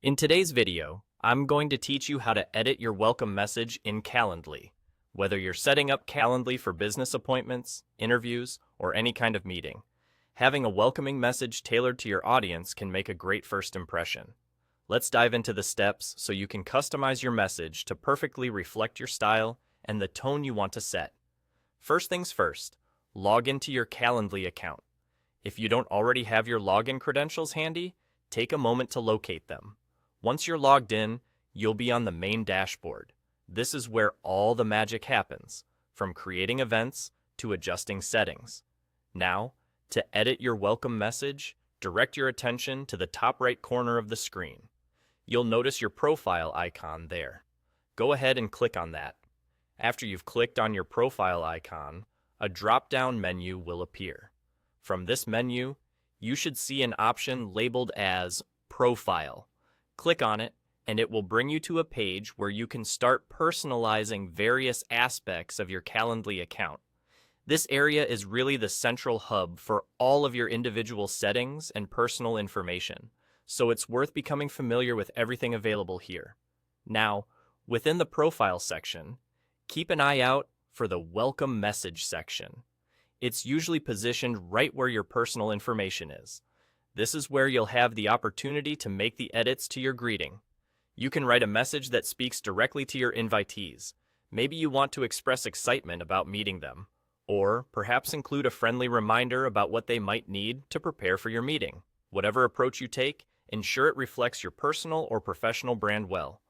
In today's video, I'm going to teach you how to edit your welcome message in Calendly. Whether you're setting up Calendly for business appointments, interviews, or any kind of meeting, having a welcoming message tailored to your audience can make a great first impression. Let's dive into the steps so you can customize your message to perfectly reflect your style and the tone you want to set. First things first, log into your Calendly account. If you don't already have your login credentials handy, take a moment to locate them. Once you're logged in, you'll be on the main dashboard. This is where all the magic happens, from creating events to adjusting settings. Now, to edit your welcome message, direct your attention to the top right corner of the screen. You'll notice your profile icon there. Go ahead and click on that. After you've clicked on your profile icon, a drop-down menu will appear. From this menu, you should see an option labeled as Profile. Click on it, and it will bring you to a page where you can start personalizing various aspects of your Calendly account. This area is really the central hub for all of your individual settings and personal information, so it's worth becoming familiar with everything available here. Now, within the Profile section, keep an eye out for the Welcome Message section. It's usually positioned right where your personal information is. This is where you'll have the opportunity to make the edits to your greeting. You can write a message that speaks directly to your invitees. Maybe you want to express excitement about meeting them, or perhaps include a friendly reminder about what they might need to prepare for your meeting. Whatever approach you take, ensure it reflects your personal or professional brand well.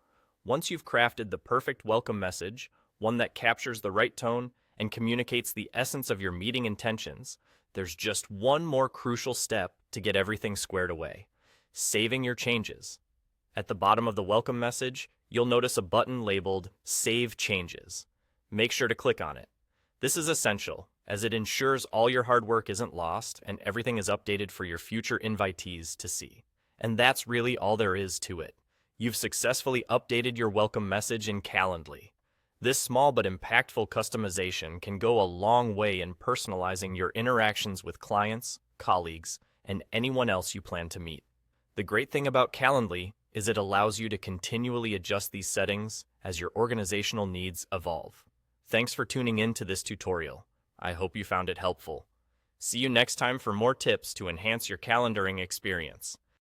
Once you've crafted the perfect welcome message, one that captures the right tone and communicates the essence of your meeting intentions, there's just one more crucial step to get everything squared away: saving your changes. At the bottom of the welcome message, you'll notice a button labeled Save Changes. Make sure to click on it. This is essential, as it ensures all your hard work isn't lost and everything is updated for your future invitees to see. And that's really all there is to it. You've successfully updated your welcome message in Calendly. This small but impactful customization can go a long way in personalizing your interactions with clients, colleagues, and anyone else you plan to meet. The great thing about Calendly is it allows you to continually adjust these settings as your organizational needs evolve. Thanks for tuning in to this tutorial. I hope you found it helpful. See you next time for more tips to enhance your calendaring experience.